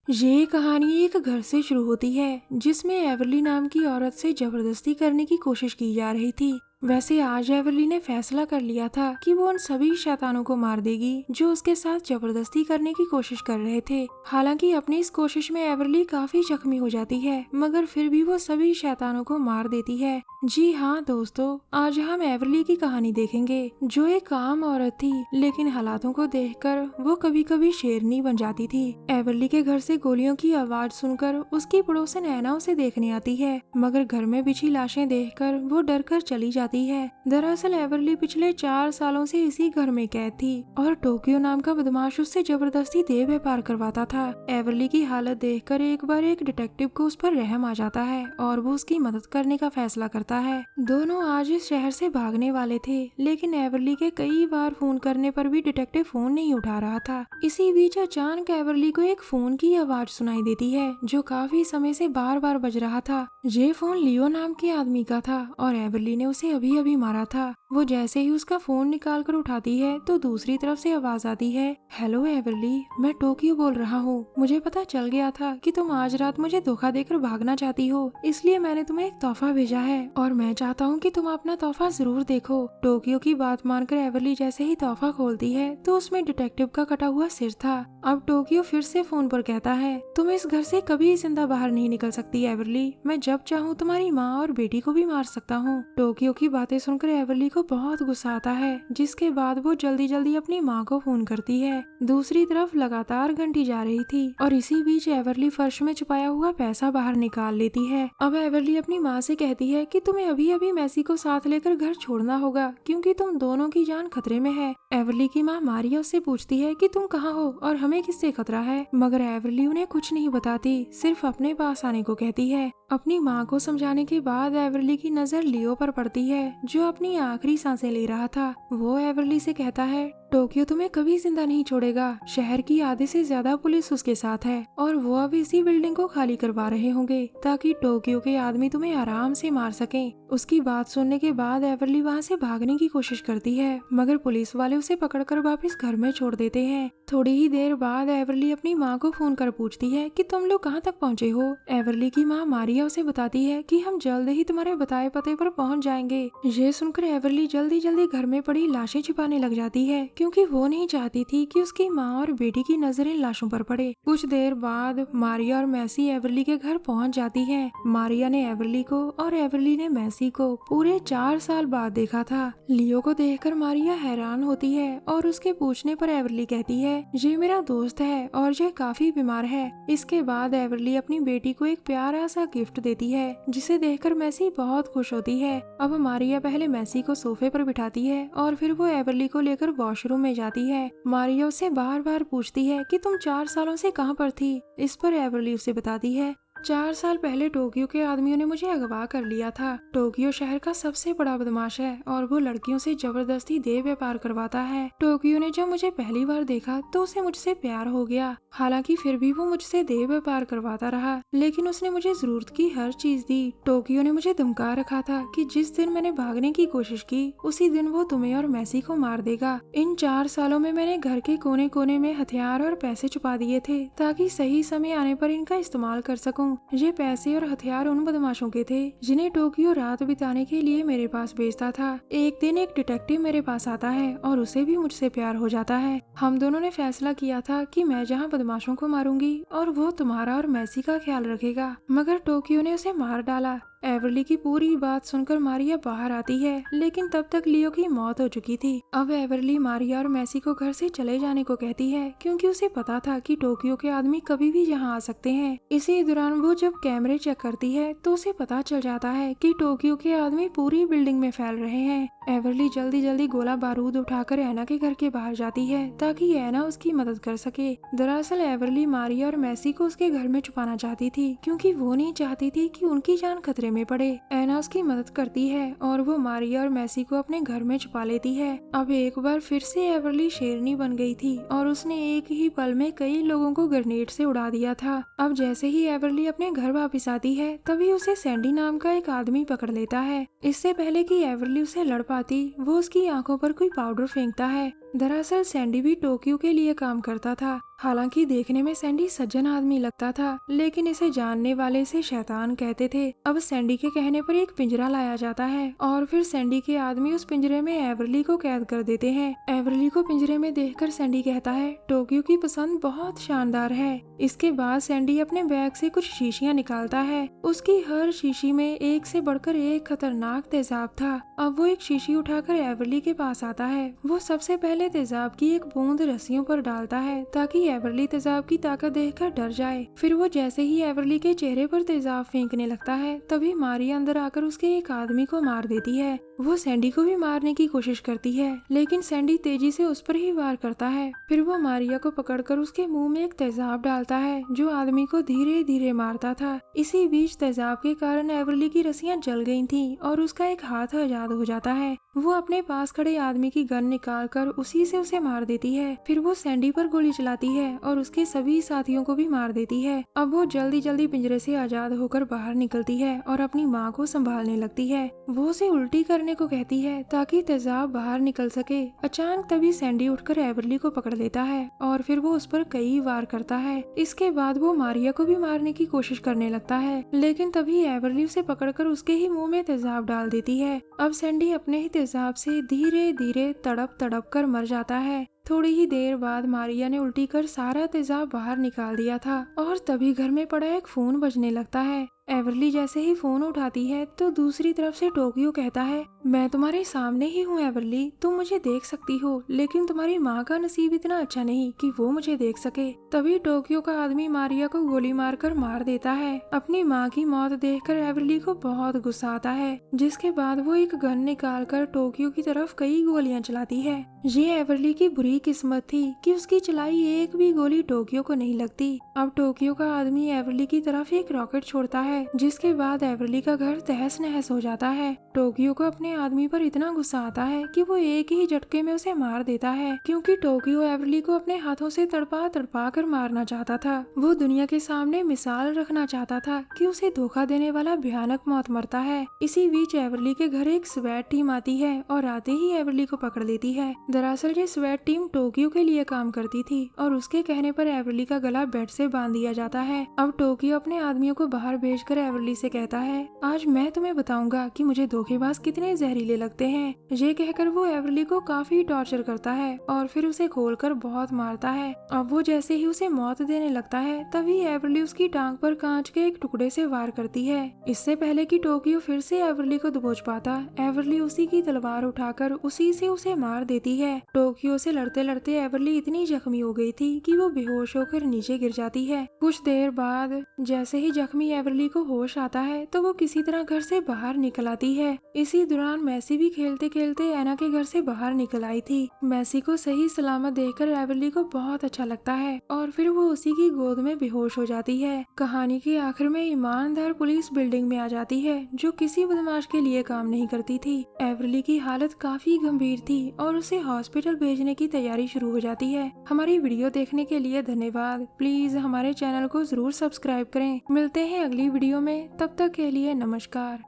ये कहानी एक घर से शुरू होती है जिसमें एवरली नाम की औरत से जबरदस्ती करने की कोशिश की जा रही थी। वैसे आज एवरली ने फैसला कर लिया था कि वो उन सभी शैतानों को मार देगी जो उसके साथ जबरदस्ती करने की कोशिश कर रहे थे। हालांकि अपनी इस कोशिश में एवरली काफी जख्मी हो जाती है, मगर फिर भी वो सभी शैतानों को मार देती है। जी हाँ दोस्तों, आज हम एवरली की कहानी देखेंगे जो एक आम औरत थी, लेकिन हालातों को देखकर वो कभी कभी शेरनी बन जाती थी। एवरली के घर से गोलियों की आवाज सुनकर उसकी पड़ोसन ऐना उसे देखने आती है, मगर घर में बिछी लाशें देखकर वो डर कर चली जाती है। दरअसल एवरली पिछले 4 सालों से इसी घर में कैद थी और टोक्यो नाम का बदमाश उससे जबरदस्ती देह व्यापार करवाता था। एवरली की हालत देखकर एक बार एक डिटेक्टिव को उस पर रहम आ जाता है और वो उसकी मदद करने का फैसला करता है। दोनों आज इस शहर से भागने वाले थे, लेकिन एवरली के कई बार फोन करने पर भी डिटेक्टिव फोन नहीं उठा रहा था। इसी बीच अचानक एवरली को एक फोन की आवाज सुनाई देती है जो काफी समय से बार बार बज रहा था। ये फोन लियो नाम के आदमी का था और एवरली ने उसे अभी अभी मारा था। वो जैसे ही उसका फोन निकाल कर उठाती है तो दूसरी तरफ से आवाज आती है, हेलो एवरली, मैं टोक्यो बोल रहा हूँ। मुझे पता चल गया था कि तुम आज रात मुझे धोखा देकर भागना चाहती हो, इसलिए मैंने तुम्हें एक तोहफा भेजा है और मैं चाहता हूँ कि तुम अपना तोहफा जरूर देखो। टोक्यो की बात मानकर एवरली जैसे ही तोहफा खोलती है तो उसमें डिटेक्टिव का कटा हुआ सिर था। अब टोक्यो फिर से फोन पर कहता है, तुम इस घर से कभी जिंदा बाहर नहीं निकल सकती एवरली, मैं जब चाहूँ तुम्हारी माँ और बेटी को भी मार सकता हूँ। टोक्यो की बातें सुनकर एवरली को बहुत गुस्सा आता है, जिसके बाद वो जल्दी जल्दी अपनी माँ को फोन करती है। दूसरी तरफ लगातार घंटी जा रही थी और इसी बीच एवरली फर्श में छुपाया हुआ पैसा बाहर निकाल लेती है। अब एवरली अपनी माँ से कहती है कि तुम्हें अभी अभी मैसी को साथ लेकर घर छोड़ना होगा क्योंकि तुम दोनों की जान खतरे में है। एवरली की माँ मारिया उससे पूछती है कि तुम कहाँ हो और हमें किससे खतरा है, मगर एवरली उन्हें कुछ नहीं बताती, सिर्फ अपने पास आने को कहती है। अपनी माँ को समझाने के बाद एवरली की नजर लियो पर पड़ती है जो अपनी आखिरी सांसें ले रहा था। वो एवरली से कहता है, टोक्यो तुम्हें कभी जिंदा नहीं छोड़ेगा, शहर की आधे से ज्यादा पुलिस उसके साथ है और वो अब इसी बिल्डिंग को खाली करवा रहे होंगे ताकि टोक्यो के आदमी तुम्हें आराम से मार सकें। उसकी बात सुनने के बाद एवरली वहाँ से भागने की कोशिश करती है, मगर पुलिस वाले उसे पकड़कर वापस घर में छोड़ देते हैं। थोड़ी ही देर बाद एवरली अपनी माँ को फोन कर पूछती है कि तुम लोग कहाँ तक पहुँचे हो। एवरली की माँ मारिया उसे बताती है कि हम जल्द ही तुम्हारे बताए पते पर पहुँच जाएंगे। ये सुनकर एवरली जल्दी जल्दी घर में पड़ी लाशें छिपाने लग जाती है क्योंकि वो नहीं चाहती थी कि उसकी माँ और बेटी की नजरें लाशों पर पड़े। कुछ देर बाद मारिया और मैसी एवरली के घर पहुँच जाती है। मारिया ने एवरली को और एवरली ने मैसी को पूरे 4 साल बाद देखा था। लियो को देखकर मारिया हैरान होती है और उसके पूछने पर एवरली कहती है, ये मेरा दोस्त है और ये काफी बीमार है। इसके बाद एवरली अपनी बेटी को एक प्यारा सा गिफ्ट देती है जिसे देखकर मैसी बहुत खुश होती है। अब मारिया पहले मैसी को सोफे पर बिठाती है और फिर वो एवरली को लेकर वॉशरूम में जाती है। मारिया उससे बार बार पूछती है कि तुम 4 सालों से कहाँ पर थी। इस पर एवरली उसे बताती है, 4 साल पहले टोक्यो के आदमियों ने मुझे अगवा कर लिया था। टोक्यो शहर का सबसे बड़ा बदमाश है और वो लड़कियों से जबरदस्ती देह व्यापार करवाता है। टोक्यो ने जब मुझे पहली बार देखा तो उसे मुझसे प्यार हो गया। हालांकि फिर भी वो मुझसे देह व्यापार करवाता रहा, लेकिन उसने मुझे जरूरत की हर चीज दी। टोक्यो ने मुझे धमका रखा था कि जिस दिन मैंने भागने की कोशिश की उसी दिन वो तुम्हें और मैसी को मार देगा। इन 4 सालों में मैंने घर के कोने कोने में हथियार और पैसे छुपा दिए थे ताकि सही समय आने पर इनका इस्तेमाल कर सकूं। ये पैसे और हथियार उन बदमाशों के थे जिन्हें टोक्यो रात बिताने के लिए मेरे पास भेजता था। एक दिन एक डिटेक्टिव मेरे पास आता है और उसे भी मुझसे प्यार हो जाता है। हम दोनों ने फैसला किया था कि मैं जहाँ बदमाशों को मारूंगी और वो तुम्हारा और मैसी का ख्याल रखेगा, मगर टोक्यो ने उसे मार डाला। एवरली की पूरी बात सुनकर मारिया बाहर आती है, लेकिन तब तक लियो की मौत हो चुकी थी। अब एवरली मारिया और मैसी को घर से चले जाने को कहती है क्योंकि उसे पता था कि टोक्यो के आदमी कभी भी यहाँ आ सकते हैं। इसी दौरान वो जब कैमरे चेक करती है तो उसे पता चल जाता है कि टोक्यो के आदमी पूरी बिल्डिंग में फैल रहे हैं। एवरली जल्दी जल्दी गोला बारूद उठाकर ऐना के घर के बाहर जाती है ताकि ऐना उसकी मदद कर सके। दरअसल एवरली मारिया और मैसी को उसके घर में छुपाना चाहती थी क्योंकि वो नहीं चाहती थी कि उनकी जान खतरे में पड़े। ऐना उसकी मदद करती है और वो मारिया और मैसी को अपने घर में छुपा लेती है। अब एक बार फिर से एवरली शेरनी बन गई थी और उसने एक ही पल में कई लोगों को ग्रेनेड से उड़ा दिया था। अब जैसे ही एवरली अपने घर वापस आती है तभी उसे सैंडी नाम का एक आदमी पकड़ लेता है। इससे पहले कि एवरली उसे लड़ पाती वो उसकी आंखों पर कोई पाउडर फेंकता है। दरअसल सैंडी भी टोक्यो के लिए काम करता था। हालांकि देखने में सैंडी सज्जन आदमी लगता था, लेकिन इसे जानने वाले इसे शैतान कहते थे। अब सैंडी के कहने पर एक पिंजरा लाया जाता है और फिर सैंडी के आदमी उस पिंजरे में एवरली को कैद कर देते हैं। एवरली को पिंजरे में देखकर सैंडी कहता है, टोक्यो की पसंद बहुत शानदार है। इसके बाद सैंडी अपने बैग से कुछ शीशियां निकालता है। उसकी हर शीशी में एक से बढ़कर एक खतरनाक तेजाब था। अब वो एक शीशी उठाकर एवरली के पास आता है। वो सबसे पहले तेजाब की एक बूंद रस्सियों पर डालता है ताकि एवरली तेजाब की ताकत देखकर डर जाए। फिर वो जैसे ही एवरली के चेहरे पर तेजाब फेंकने लगता है, तभी मारिया अंदर आकर उसके एक आदमी को मार देती है। वो सैंडी को भी मारने की कोशिश करती है, लेकिन सैंडी तेजी से उस पर ही वार करता है। फिर वो मारिया को पकड़कर उसके मुंह में एक तेजाब डालता है जो आदमी को धीरे धीरे मारता था। इसी बीच तेजाब के कारण एवरली की रस्सियां जल गई थीं और उसका एक हाथ आजाद हो जाता है। वो अपने पास खड़े आदमी की गन निकालकर उसी से उसे मार देती है। फिर वो सैंडी पर गोली चलाती है और उसके सभी साथियों को भी मार देती है। अब वो जल्दी जल्दी पिंजरे से आजाद होकर बाहर निकलती है और अपनी माँ को संभालने लगती है। वो उसे उल्टी करने को कहती है ताकि तेजाब बाहर निकल सके। अचानक तभी सैंडी उठकर एवरली को पकड़ लेता है और फिर वो उस पर कई वार करता है। इसके बाद वो मारिया को भी मारने की कोशिश करने लगता है, लेकिन तभी एवरली उसे पकड़कर उसके ही मुंह में तेजाब डाल देती है। अब सैंडी अपने ही तेजाब से धीरे धीरे तड़प तड़प कर मर जाता है। थोड़ी ही देर बाद मारिया ने उल्टी कर सारा तेजाब बाहर निकाल दिया था और तभी घर में पड़ा एक फोन बजने लगता है। एवरली जैसे ही फोन उठाती है तो दूसरी तरफ से टोक्यो कहता है, मैं तुम्हारे सामने ही हूँ एवरली, तुम मुझे देख सकती हो, लेकिन तुम्हारी माँ का नसीब इतना अच्छा नहीं कि वो मुझे देख सके। तभी टोक्यो का आदमी मारिया को गोली मारकर मार देता है। अपनी माँ की मौत देखकर एवरली को बहुत गुस्सा आता है, जिसके बाद वो एक गन निकालकर टोक्यो की तरफ कई गोलियां चलाती है। ये एवरली की बुरी किस्मत थी कि उसकी चलाई एक भी गोली टोक्यो को नहीं लगती। अब टोक्यो का आदमी एवरली की तरफ एक रॉकेट छोड़ता है, जिसके बाद एवरली का घर तहस नहस हो जाता है। टोक्यो को अपने आदमी पर इतना गुस्सा आता है कि वो एक ही झटके में उसे मार देता है, क्योंकि टोक्यो एवरली को अपने हाथों से तड़पा तड़पा कर मारना चाहता था। वो दुनिया के सामने मिसाल रखना चाहता था कि उसे धोखा देने वाला भयानक मौत मरता है। इसी बीच एवरली के घर एक स्वैट टीम आती है और आते ही एवरली को पकड़ लेती है। दरअसल ये स्वैट टीम टोक्यो के लिए काम करती थी और उसके कहने पर एवरली का गला बेड से बांध दिया जाता है। अब टोक्यो अपने आदमियों को बाहर भेजकर एवरली से कहता है, आज मैं तुम्हें बताऊंगा कि मुझे धोखेबाज कितने जहरीले लगते हैं। ये कहकर वो एवरली को काफी टॉर्चर करता है और फिर उसे खोलकर बहुत मारता है। अब वो जैसे ही उसे मौत देने लगता है, तभी एवरली उसकी टांग पर कांच के एक टुकड़े से वार करती है। इससे पहले कि टोक्यो फिर से एवरली को दबोच पाता, एवरली उसी की तलवार उठाकर उसी से उसे मार देती है। टोक्यो से लड़ते लड़ते एवरली इतनी जख्मी हो गई थी कि वो बेहोश होकर नीचे गिर जाती है। कुछ देर बाद जैसे ही जख्मी एवरली को होश आता है तो वो किसी तरह घर से बाहर निकल आती है। इसी दौरान मैसी भी खेलते खेलते एना के घर से बाहर निकल आई थी। मैसी को सही सलामत देखकर एवरली को बहुत अच्छा लगता है और फिर वो उसी की गोद में बेहोश हो जाती है। कहानी के आखिर में ईमानदार पुलिस बिल्डिंग में आ जाती है जो किसी बदमाश के लिए काम नहीं करती थी। एवरली की हालत काफी गंभीर थी और उसे हॉस्पिटल भेजने की तैयारी शुरू हो जाती है। हमारी वीडियो देखने के लिए धन्यवाद। प्लीज हमारे चैनल को जरूर सब्सक्राइब करें। मिलते हैं अगली वीडियो में, तब तक के लिए नमस्कार।